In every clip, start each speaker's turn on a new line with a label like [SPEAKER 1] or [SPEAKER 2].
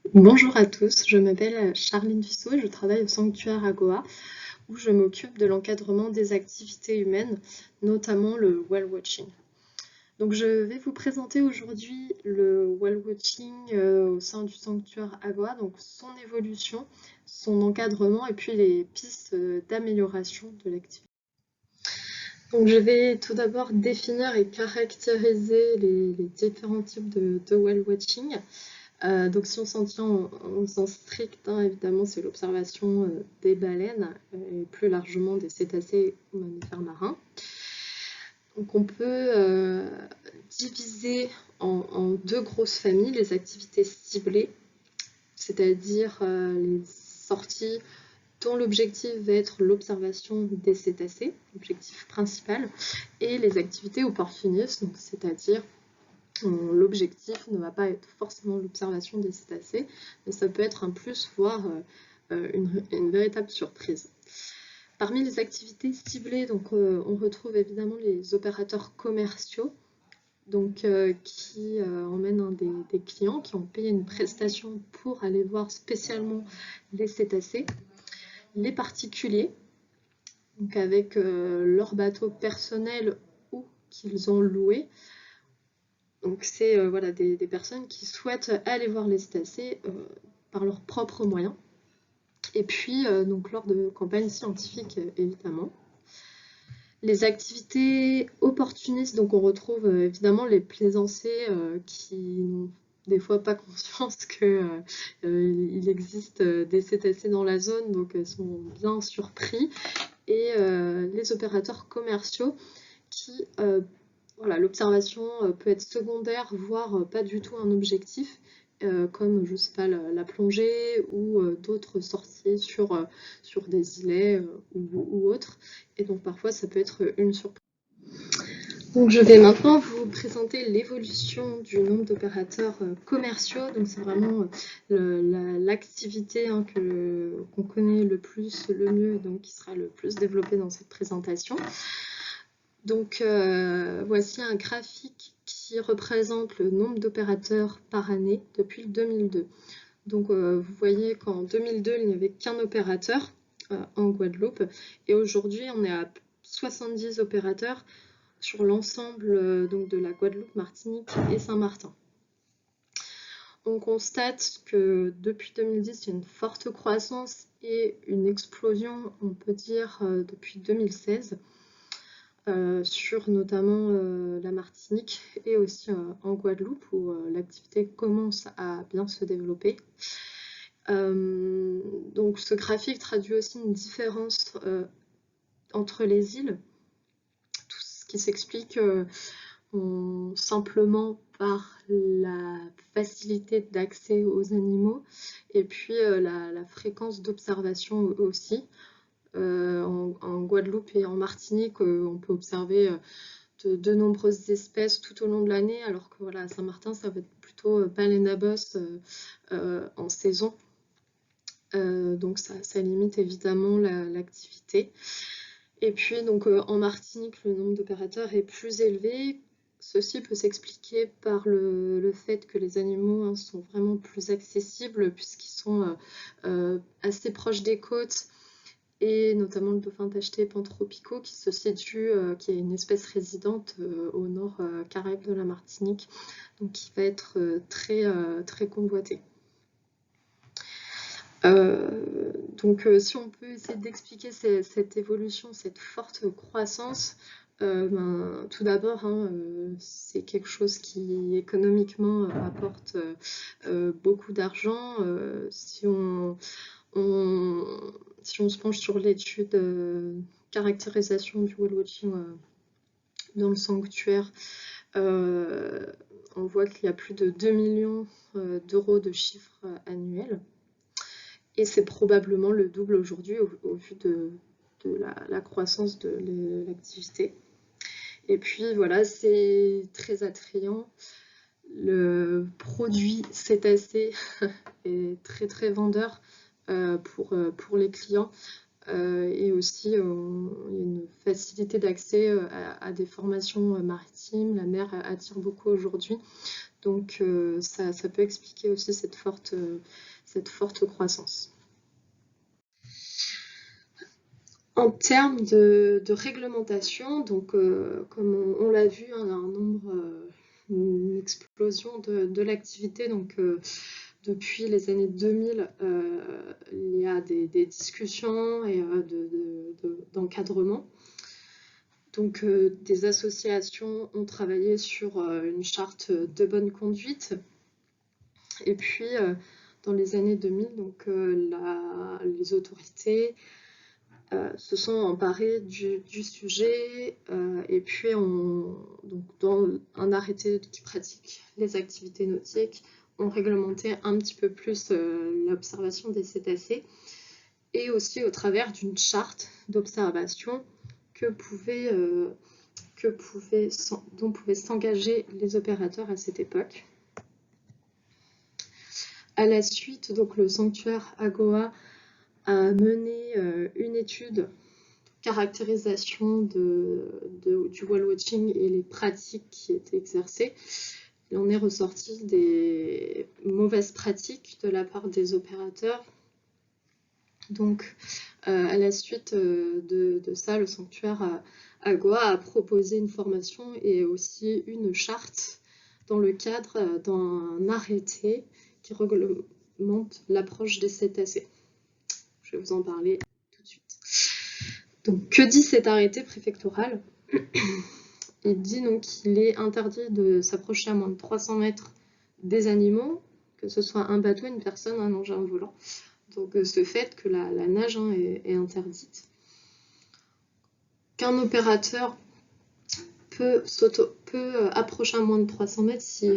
[SPEAKER 1] Bonjour à tous, je m'appelle Charline Dussault et je travaille au sanctuaire Agoa où je m'occupe de l'encadrement des activités humaines, notamment le whale watching. Donc je vais vous présenter aujourd'hui le whale watching au sein du sanctuaire Agoa, donc son évolution, son encadrement et puis les pistes d'amélioration de l'activité. Donc je vais tout d'abord définir et caractériser les différents types de whale watching. Donc si on s'en tient en sens strict, hein, évidemment, c'est l'observation des baleines et plus largement des cétacés ou mammifères marins. Donc on peut diviser en deux grosses familles, les activités ciblées, c'est-à-dire les sorties dont l'objectif va être l'observation des cétacés, l'objectif principal, et les activités opportunistes, c'est-à-dire l'objectif ne va pas être forcément l'observation des cétacés, mais ça peut être un plus, voire une véritable surprise. Parmi les activités ciblées, donc, on retrouve évidemment les opérateurs commerciaux, donc, qui emmènent des clients qui ont payé une prestation pour aller voir spécialement les cétacés. Les particuliers, donc avec leur bateau personnel ou qu'ils ont loué. Donc c'est voilà, des personnes qui souhaitent aller voir les cétacés par leurs propres moyens. Et puis donc lors de campagnes scientifiques évidemment. Les activités opportunistes, donc on retrouve évidemment les plaisanciers qui n'ont des fois pas conscience qu'il existe des cétacés dans la zone, donc sont bien surpris. Et les opérateurs commerciaux qui voilà, l'observation peut être secondaire, voire pas du tout un objectif, comme je sais pas, la plongée ou d'autres sorties sur des îlets ou autres. Et donc parfois ça peut être une surprise. Donc je vais maintenant vous présenter l'évolution du nombre d'opérateurs commerciaux. Donc c'est vraiment l'activité hein, qu'on connaît le plus, le mieux, et donc qui sera le plus développée dans cette présentation. Donc voici un graphique qui représente le nombre d'opérateurs par année depuis le 2002. Donc vous voyez qu'en 2002, il n'y avait qu'un opérateur en Guadeloupe et aujourd'hui, on est à 70 opérateurs sur l'ensemble donc de la Guadeloupe, Martinique et Saint-Martin. On constate que depuis 2010, il y a une forte croissance et une explosion, on peut dire, depuis 2016. Sur notamment la Martinique et aussi en Guadeloupe où l'activité commence à bien se développer. Donc ce graphique traduit aussi une différence entre les îles, tout ce qui s'explique simplement par la facilité d'accès aux animaux et puis la fréquence d'observation aussi. En Guadeloupe et en Martinique, on peut observer de nombreuses espèces tout au long de l'année, alors que voilà, à Saint-Martin, ça va être plutôt baleine à bosse en saison. Donc ça limite évidemment l'activité. Et puis donc en Martinique, le nombre d'opérateurs est plus élevé. Ceci peut s'expliquer par le fait que les animaux hein, sont vraiment plus accessibles puisqu'ils sont assez proches des côtes et notamment le dauphin tacheté pantropico qui se situe, qui est une espèce résidente au nord Caraïbes de la Martinique, donc qui va être très convoité. Donc si on peut essayer d'expliquer cette évolution, cette forte croissance, tout d'abord, hein, c'est quelque chose qui économiquement apporte beaucoup d'argent. Si on se penche sur l'étude caractérisation du whale watching dans le sanctuaire, on voit qu'il y a plus de 2 millions d'euros de chiffre annuel. Et c'est probablement le double aujourd'hui au vu de la croissance de l'activité. Et puis voilà, c'est très attrayant. Le produit cétacé est très vendeur pour les clients. et aussi, il y a une facilité d'accès à des formations maritimes. La mer attire beaucoup aujourd'hui, donc ça peut expliquer aussi cette forte croissance. En termes de réglementation, donc comme on l'a vu, hein, il y a un nombre, une explosion de l'activité. Donc depuis les années 2000, il y a des discussions et d'encadrement. Donc des associations ont travaillé sur une charte de bonne conduite. Et puis dans les années 2000, donc, les autorités se sont emparés du sujet, et puis donc dans un arrêté qui pratique les activités nautiques, on réglementait un petit peu plus l'observation des cétacés, et aussi au travers d'une charte d'observation dont pouvaient s'engager les opérateurs à cette époque. À la suite, donc, le sanctuaire AGOA a mené une étude de caractérisation du whale watching et les pratiques qui étaient exercées. Il en est ressorti des mauvaises pratiques de la part des opérateurs. Donc, à la suite de ça, le sanctuaire AGOA a proposé une formation et aussi une charte dans le cadre d'un arrêté qui réglemente l'approche des cétacés. Je vais vous en parler tout de suite. Donc, que dit cet arrêté préfectoral? Il dit donc qu'il est interdit de s'approcher à moins de 300 mètres des animaux, que ce soit un bateau, une personne, un engin volant. Donc, ce fait que la nage est interdite. Qu'un opérateur peut approcher à moins de 300 mètres si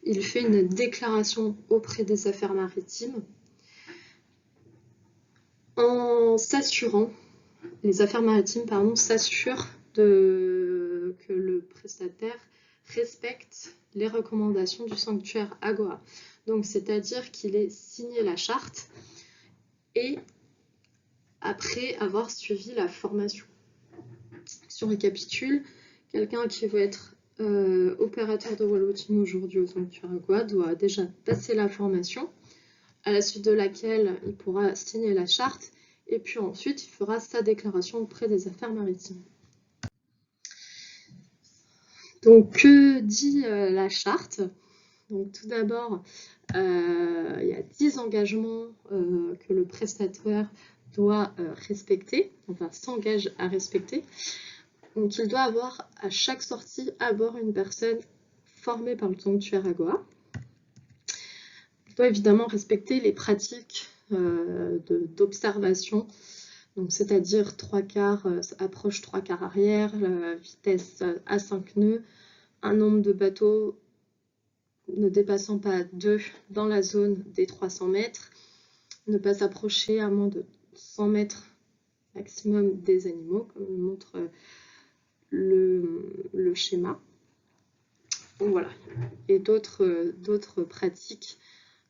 [SPEAKER 1] il fait une déclaration auprès des affaires maritimes en s'assurant, les affaires maritimes, pardon, s'assurent que le prestataire respecte les recommandations du sanctuaire AGOA. Donc, c'est-à-dire qu'il ait signé la charte et après avoir suivi la formation. Si on récapitule, quelqu'un qui veut être opérateur de whale watching aujourd'hui au sanctuaire AGOA doit déjà passer la formation, à la suite de laquelle il pourra signer la charte, et puis ensuite il fera sa déclaration auprès des affaires maritimes. Donc, que dit la charte? Donc, tout d'abord, il y a 10 engagements que le prestataire doit respecter, enfin s'engage à respecter. Donc, il doit avoir à chaque sortie à bord une personne formée par le sanctuaire AGOA. Il doit évidemment respecter les pratiques d'observation, donc c'est-à-dire 3/4 approche, 3/4 arrière, la vitesse à 5 nœuds, un nombre de bateaux ne dépassant pas 2 dans la zone des 300 mètres, ne pas s'approcher à moins de 100 mètres maximum des animaux, comme le montre le schéma. Donc voilà, et d'autres pratiques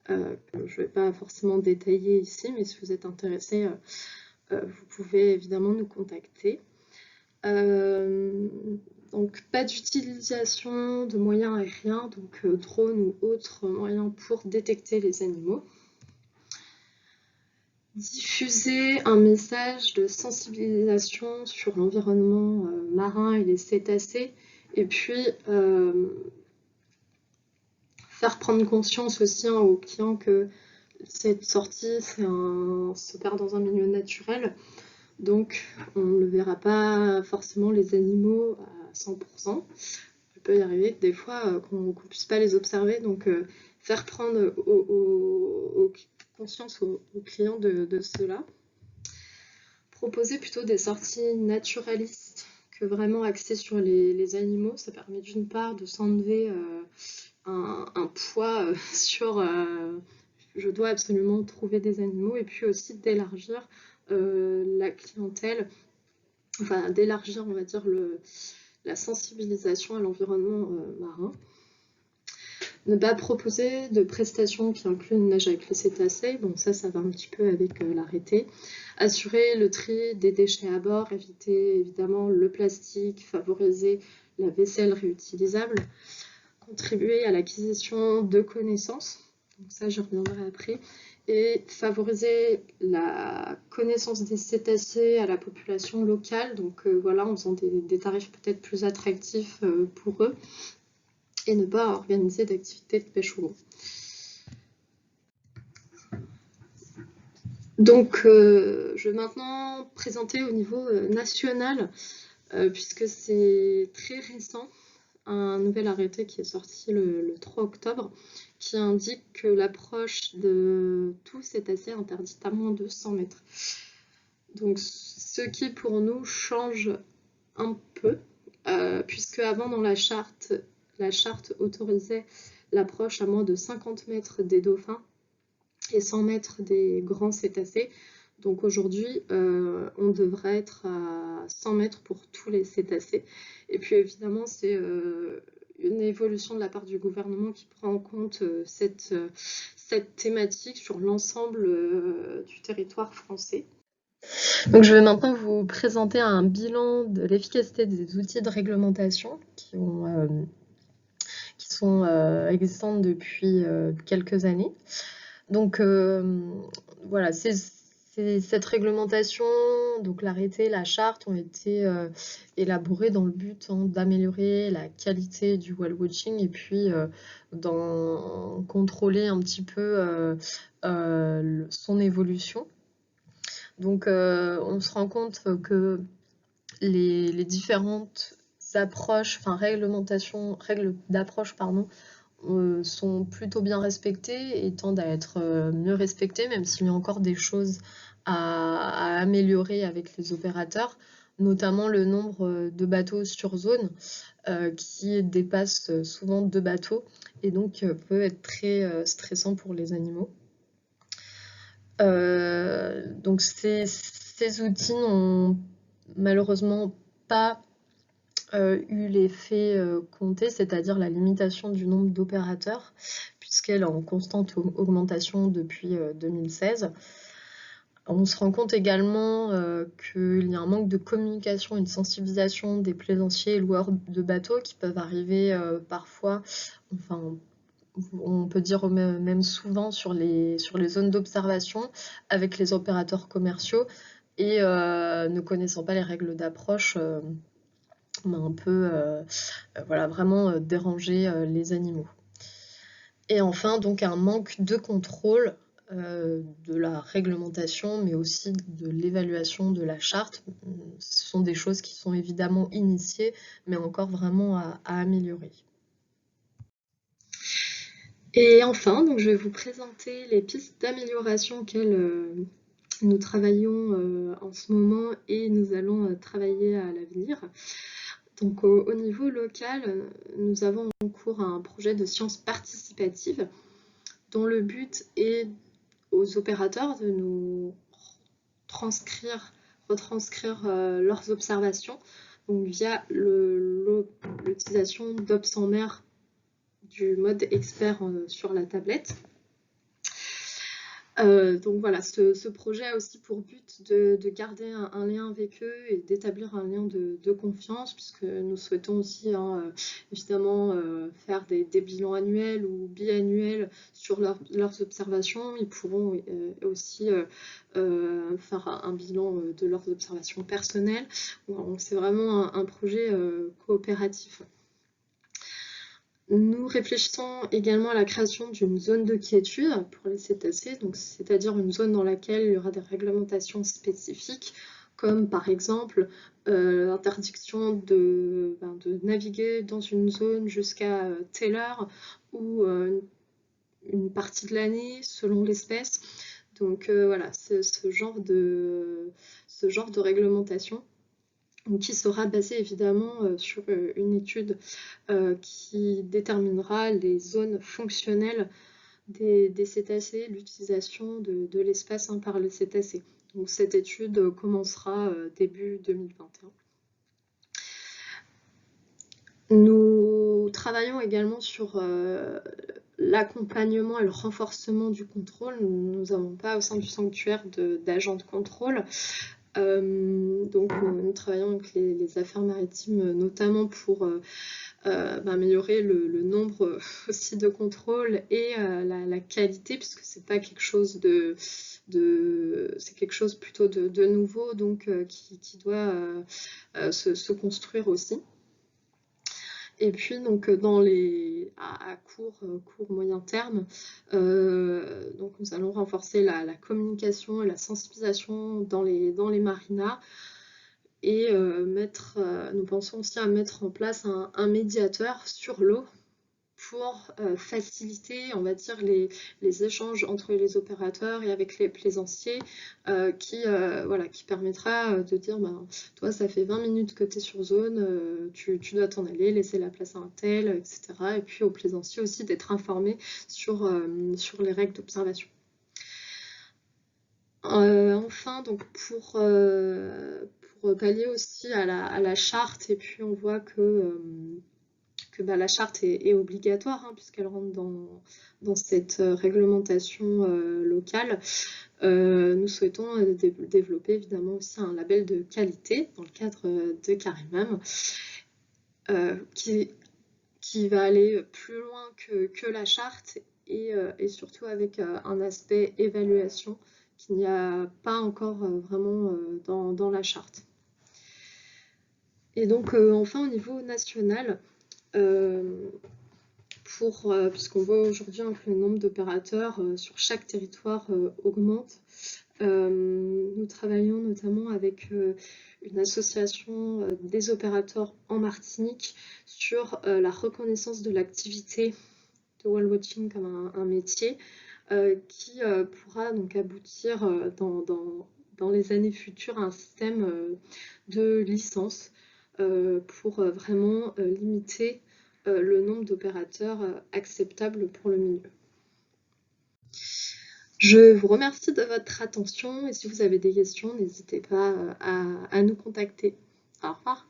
[SPEAKER 1] que je ne vais pas forcément détailler ici, mais si vous êtes intéressé, vous pouvez évidemment nous contacter. Donc, pas d'utilisation de moyens aériens, donc drones ou autres moyens pour détecter les animaux. Diffuser un message de sensibilisation sur l'environnement marin et les cétacés, et puis faire prendre conscience aussi aux clients que cette sortie se perd dans un milieu naturel, donc on ne verra pas forcément les animaux à 100%. Il peut y arriver des fois qu'on ne puisse pas les observer, donc faire prendre conscience aux clients de cela. Proposer plutôt des sorties naturalistes que vraiment axées sur les animaux. Ça permet d'une part de s'enlever un poids sur je dois absolument trouver des animaux, et puis aussi d'élargir la clientèle, enfin d'élargir, on va dire, la sensibilisation à l'environnement marin. Ne pas proposer de prestations qui incluent une nage avec les cétacés, bon ça va un petit peu avec l'arrêté. Assurer le tri des déchets à bord, éviter évidemment le plastique, favoriser la vaisselle réutilisable, contribuer à l'acquisition de connaissances, donc ça j'y reviendrai après, et favoriser la connaissance des cétacés à la population locale, donc voilà, en faisant des tarifs peut-être plus attractifs pour eux, et ne pas organiser d'activités de pêche au long. Donc, je vais maintenant présenter au niveau national, puisque c'est très récent, un nouvel arrêté qui est sorti le 3 octobre, qui indique que l'approche de tout cétacé est interdite à moins de 100 mètres. Donc, ce qui pour nous change un peu, puisque avant dans la charte autorisait l'approche à moins de 50 mètres des dauphins et 100 mètres des grands cétacés. Donc aujourd'hui, on devrait être à 100 mètres pour tous les cétacés. Et puis évidemment, c'est une évolution de la part du gouvernement qui prend en compte cette thématique sur l'ensemble du territoire français. Donc je vais maintenant vous présenter un bilan de l'efficacité des outils de réglementation qui sont existants depuis quelques années. Donc voilà, cette réglementation, donc l'arrêté, la charte ont été élaborés dans le but d'améliorer la qualité du whale watching et puis d'en contrôler un petit peu son évolution. Donc on se rend compte que les différentes approches, règles d'approche, sont plutôt bien respectées et tendent à être mieux respectées, même s'il y a encore des choses à améliorer avec les opérateurs, notamment le nombre de bateaux sur zone qui dépasse souvent 2 bateaux et donc peut être très stressant pour les animaux. Donc ces outils n'ont malheureusement pas eu l'effet compté, c'est-à-dire la limitation du nombre d'opérateurs, puisqu'elle est en constante augmentation depuis 2016. On se rend compte également qu'il y a un manque de communication et de sensibilisation des plaisanciers et loueurs de bateaux qui peuvent arriver parfois, on peut dire même souvent sur les zones d'observation avec les opérateurs commerciaux et ne connaissant pas les règles d'approche, un peu vraiment déranger les animaux. Et enfin, donc un manque de contrôle de la réglementation, mais aussi de l'évaluation de la charte. Ce sont des choses qui sont évidemment initiées, mais encore vraiment à améliorer. Et enfin, donc je vais vous présenter les pistes d'amélioration auxquelles nous travaillons en ce moment et nous allons travailler à l'avenir. Donc au niveau local, nous avons en cours un projet de sciences participatives dont le but est aux opérateurs de nous retranscrire leurs observations donc via l'utilisation d'Obs en mer du mode expert sur la tablette. Donc voilà, ce projet a aussi pour but de garder un lien avec eux et d'établir un lien de confiance, puisque nous souhaitons aussi évidemment faire des bilans annuels ou biannuels sur leurs observations. Ils pourront aussi faire un bilan de leurs observations personnelles. C'est vraiment un projet coopératif. Nous réfléchissons également à la création d'une zone de quiétude pour les cétacés, c'est-à-dire une zone dans laquelle il y aura des réglementations spécifiques, comme par exemple l'interdiction de naviguer dans une zone jusqu'à telle heure ou une partie de l'année selon l'espèce. Donc voilà, ce genre de réglementation qui sera basée évidemment sur une étude qui déterminera les zones fonctionnelles des cétacés, l'utilisation de l'espace par les cétacés. Donc cette étude commencera début 2021. Nous Nous travaillons également sur l'accompagnement et le renforcement du contrôle. Nous n'avons pas au sein du sanctuaire d'agents de contrôle. Donc nous travaillons avec les affaires maritimes notamment pour améliorer le nombre aussi de contrôles et la qualité, puisque c'est pas quelque chose c'est quelque chose plutôt de nouveau, donc qui doit se construire aussi. Et puis donc à court moyen terme, donc nous allons renforcer la communication et la sensibilisation dans les marinas, et nous pensons aussi à mettre en place un médiateur sur l'eau pour faciliter, on va dire, les échanges entre les opérateurs et avec les plaisanciers, qui permettra de dire, toi ça fait 20 minutes que tu es sur zone, tu dois t'en aller, laisser la place à un tel, etc. Et puis aux plaisanciers aussi d'être informés sur les règles d'observation. Enfin, donc pour pallier aussi à la charte, et puis on voit que la charte est obligatoire, hein, puisqu'elle rentre dans cette réglementation locale. Nous souhaitons développer évidemment aussi un label de qualité dans le cadre de Carimum, qui va aller plus loin que la charte, et surtout avec un aspect évaluation qu'il n'y a pas encore vraiment dans la charte. Et donc enfin au niveau national, puisqu'on voit aujourd'hui que le nombre d'opérateurs sur chaque territoire augmente, nous travaillons notamment avec une association des opérateurs en Martinique sur la reconnaissance de l'activité de whale watching comme un métier, qui pourra donc aboutir dans les années futures à un système de licence pour vraiment limiter le nombre d'opérateurs acceptables pour le milieu. Je vous remercie de votre attention, et si vous avez des questions, n'hésitez pas à nous contacter. Au revoir.